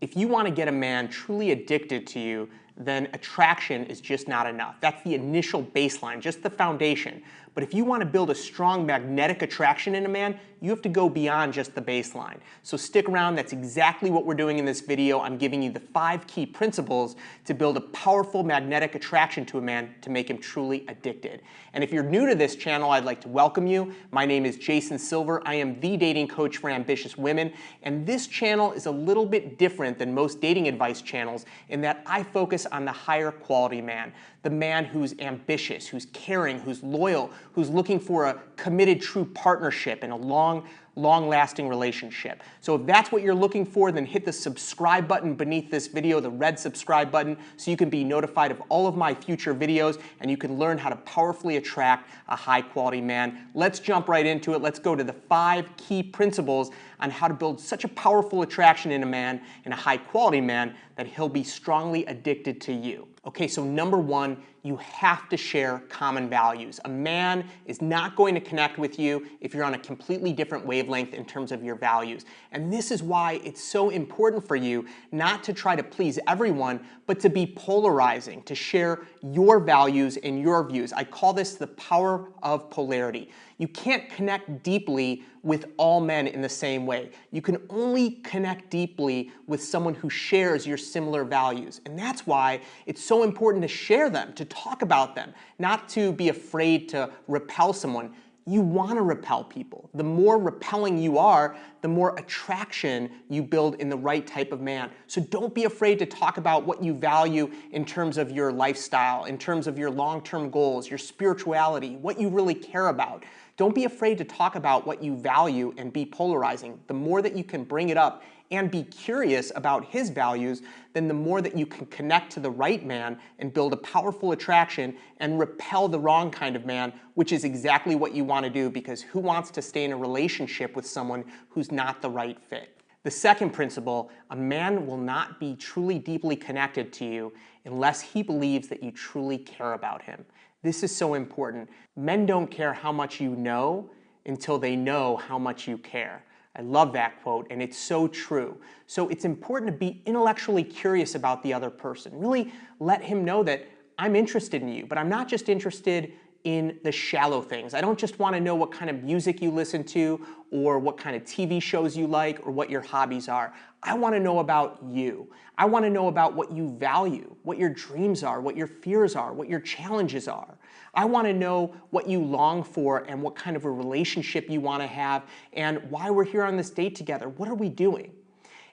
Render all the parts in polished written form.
If you want to get a man truly addicted to you, then attraction is just not enough. That's the initial baseline, just the foundation. But if you want to build a strong magnetic attraction in a man, you have to go beyond just the baseline. So stick around, that's exactly what we're doing in this video. I'm giving you the 5 key principles to build a powerful magnetic attraction to a man to make him truly addicted. And if you're new to this channel, I'd like to welcome you. My name is Jason Silver. I am the dating coach for ambitious women. And this channel is a little bit different than most dating advice channels in that I focus on the higher quality man. The man who's ambitious, who's caring, who's loyal, who's looking for a committed true partnership and a long-lasting relationship. So if that's what you're looking for, then hit the subscribe button beneath this video, the red subscribe button, so you can be notified of all of my future videos and you can learn how to powerfully attract a high-quality man. Let's jump right into it. Let's go to the 5 key principles on how to build such a powerful attraction in a man, in a high-quality man, that he'll be strongly addicted to you. Okay, so number 1, you have to share common values. A man is not going to connect with you if you're on a completely different wavelength in terms of your values. And this is why it's so important for you not to try to please everyone, but to be polarizing, to share your values and your views. I call this the power of polarity. You can't connect deeply with all men in the same way. You can only connect deeply with someone who shares your similar values. And that's why it's so important to share them, to talk about them, not to be afraid to repel someone. You want to repel people. The more repelling you are, the more attraction you build in the right type of man. So don't be afraid to talk about what you value in terms of your lifestyle, in terms of your long-term goals, your spirituality, what you really care about. Don't be afraid to talk about what you value and be polarizing. The more that you can bring it up and be curious about his values, then the more that you can connect to the right man and build a powerful attraction and repel the wrong kind of man, which is exactly what you want to do, because who wants to stay in a relationship with someone who's not the right fit? The second principle, a man will not be truly deeply connected to you unless he believes that you truly care about him. This is so important. Men don't care how much you know until they know how much you care. I love that quote, and it's so true. So it's important to be intellectually curious about the other person. Really let him know that I'm interested in you, but I'm not just interested in the shallow things. I don't just want to know what kind of music you listen to or what kind of TV shows you like or what your hobbies are. I want to know about you. I want to know about what you value, what your dreams are, what your fears are, what your challenges are. I want to know what you long for and what kind of a relationship you want to have and why we're here on this date together. What are we doing?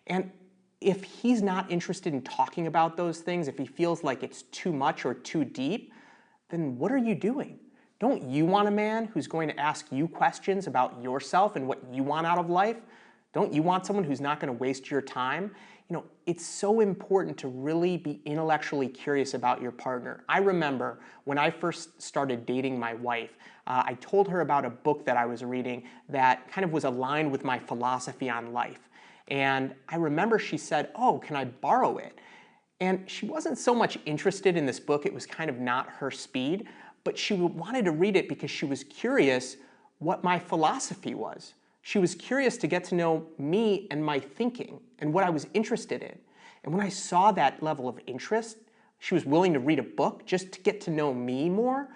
And if he's not interested in talking about those things, if he feels like it's too much or too deep, then what are you doing? Don't you want a man who's going to ask you questions about yourself and what you want out of life? Don't you want someone who's not going to waste your time? You know, it's so important to really be intellectually curious about your partner. I remember when I first started dating my wife, I told her about a book that I was reading that kind of was aligned with my philosophy on life. And I remember she said, "Oh, can I borrow it?" And she wasn't so much interested in this book, it was kind of not her speed, but she wanted to read it because she was curious what my philosophy was. She was curious to get to know me and my thinking and what I was interested in. And when I saw that level of interest, she was willing to read a book just to get to know me more.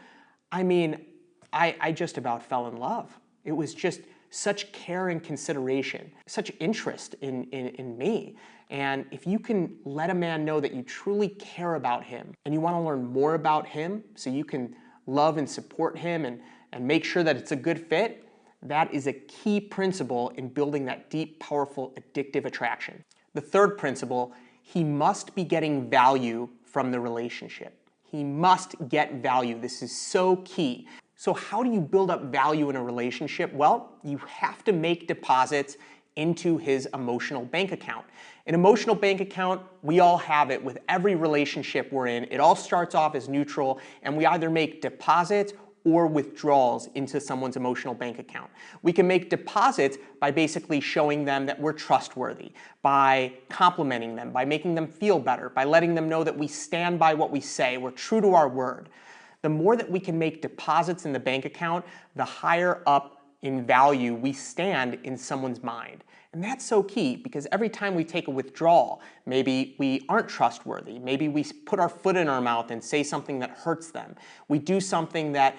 I mean, I just about fell in love. It was just such care and consideration, such interest in me. And if you can let a man know that you truly care about him and you want to learn more about him so you can love and support him and make sure that it's a good fit, that is a key principle in building that deep, powerful, addictive attraction. The third principle, he must be getting value from the relationship. He must get value. This is so key. So how do you build up value in a relationship? Well, you have to make deposits into his emotional bank account. An emotional bank account, we all have it with every relationship we're in. It all starts off as neutral, and we either make deposits or withdrawals into someone's emotional bank account. We can make deposits by basically showing them that we're trustworthy, by complimenting them, by making them feel better, by letting them know that we stand by what we say, we're true to our word. The more that we can make deposits in the bank account, the higher up in value we stand in someone's mind. And that's so key because every time we take a withdrawal, maybe we aren't trustworthy, maybe we put our foot in our mouth and say something that hurts them, we do something that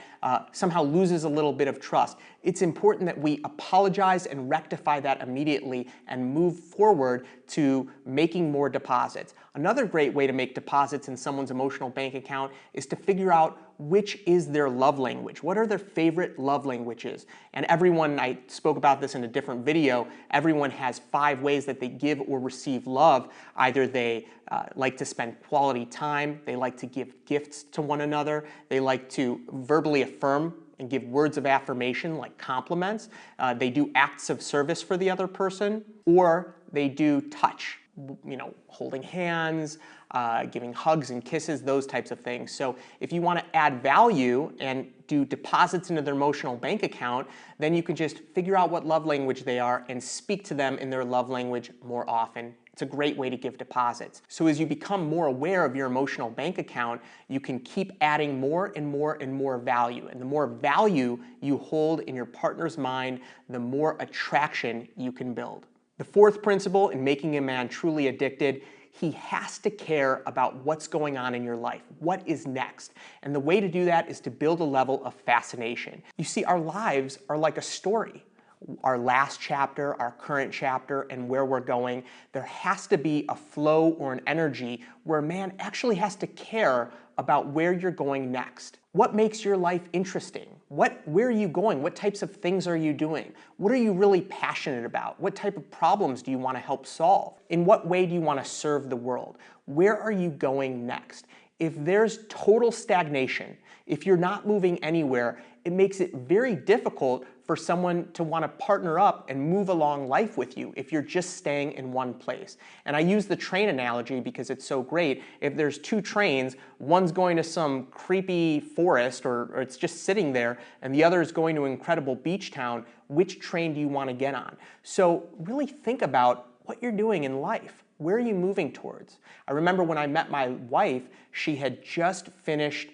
somehow loses a little bit of trust. It's important that we apologize and rectify that immediately and move forward to making more deposits. Another great way to make deposits in someone's emotional bank account is to figure out which is their love language. What are their favorite love languages? And everyone, I spoke about this in a different video, everyone has 5 ways that they give or receive love. Either they like to spend quality time, they like to give gifts to one another, they like to verbally affirm and give words of affirmation like compliments, they do acts of service for the other person, or they do touch. Holding hands, giving hugs and kisses, those types of things. So if you want to add value and do deposits into their emotional bank account, then you can just figure out what love language they are and speak to them in their love language more often. It's a great way to give deposits. So as you become more aware of your emotional bank account, you can keep adding more and more and more value. And the more value you hold in your partner's mind, the more attraction you can build. The 4th principle in making a man truly addicted, he has to care about what's going on in your life. What is next? And the way to do that is to build a level of fascination. You see, our lives are like a story. Our last chapter, our current chapter, and where we're going, there has to be a flow or an energy where a man actually has to care about where you're going next. What makes your life interesting? Where are you going? What types of things are you doing? What are you really passionate about? What type of problems do you want to help solve? In what way do you want to serve the world? Where are you going next? If there's total stagnation, if you're not moving anywhere, it makes it very difficult for someone to want to partner up and move along life with you if you're just staying in one place. And I use the train analogy because it's so great. If there's 2 trains, one's going to some creepy forest or it's just sitting there, and the other is going to an incredible beach town, which train do you want to get on? So really think about what you're doing in life. Where are you moving towards? I remember when I met my wife, she had just finished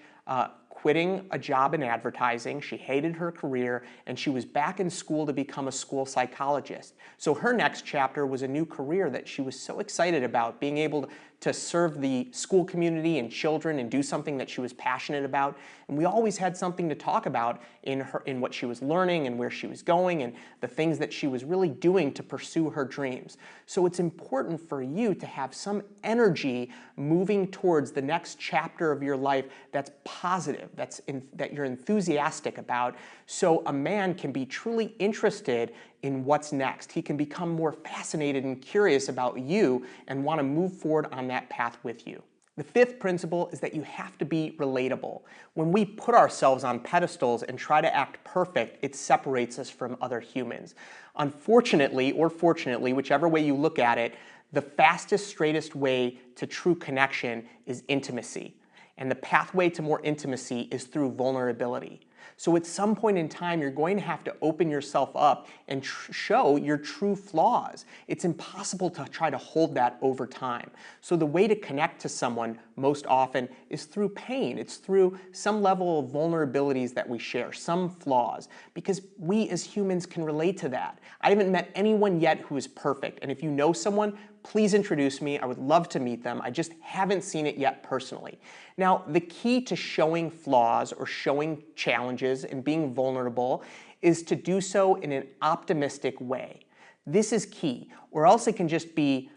quitting a job in advertising. She hated her career, and she was back in school to become a school psychologist. So her next chapter was a new career that she was so excited about, being able to serve the school community and children and do something that she was passionate about. And we always had something to talk about in what she was learning and where she was going and the things that she was really doing to pursue her dreams. So it's important for you to have some energy moving towards the next chapter of your life that's positive, that you're enthusiastic about, so a man can be truly interested in what's next. He can become more fascinated and curious about you and want to move forward on that path with you. The 5th principle is that you have to be relatable. When we put ourselves on pedestals and try to act perfect, it separates us from other humans. Unfortunately, or fortunately, whichever way you look at it, the fastest, straightest way to true connection is intimacy. And the pathway to more intimacy is through vulnerability. So at some point in time, you're going to have to open yourself up and show your true flaws. It's impossible to try to hold that over time. So the way to connect to someone most often is through pain. It's through some level of vulnerabilities that we share, some flaws, because we as humans can relate to that. I haven't met anyone yet who is perfect. And if you know someone, please introduce me. I would love to meet them. I just haven't seen it yet personally. Now, the key to showing flaws or showing challenges and being vulnerable is to do so in an optimistic way. This is key, or else it can just be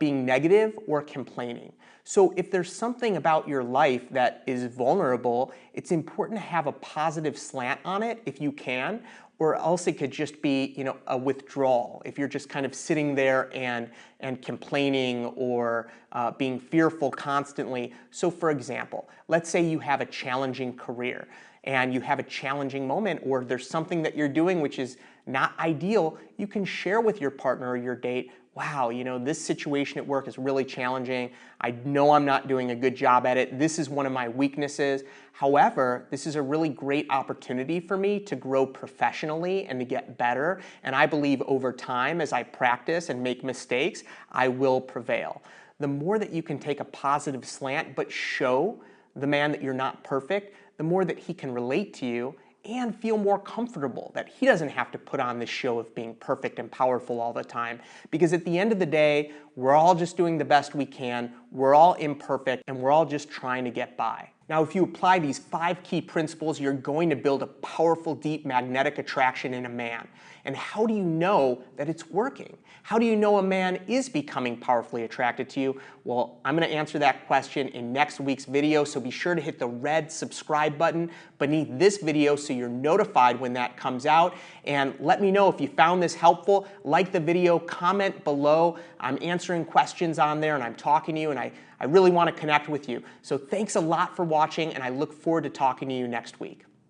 being negative or complaining. So if there's something about your life that is vulnerable, it's important to have a positive slant on it if you can, or else it could just be, a withdrawal. If you're just kind of sitting there and complaining or being fearful constantly. So for example, let's say you have a challenging career and you have a challenging moment, or there's something that you're doing which is not ideal, you can share with your partner or your date, wow, this situation at work is really challenging. I know I'm not doing a good job at it. This is one of my weaknesses. However, this is a really great opportunity for me to grow professionally and to get better. And I believe over time, as I practice and make mistakes, I will prevail. The more that you can take a positive slant but show the man that you're not perfect, the more that he can relate to you and feel more comfortable that he doesn't have to put on this show of being perfect and powerful all the time. Because at the end of the day, we're all just doing the best we can, we're all imperfect, and we're all just trying to get by. Now, if you apply these 5 key principles, you're going to build a powerful, deep magnetic attraction in a man. And how do you know that it's working? How do you know a man is becoming powerfully attracted to you? Well, I'm going to answer that question in next week's video, so be sure to hit the red subscribe button beneath this video so you're notified when that comes out. And let me know if you found this helpful. Like the video, comment below. I'm answering questions on there and I'm talking to you, and I really want to connect with you. So thanks a lot for watching, and I look forward to talking to you next week.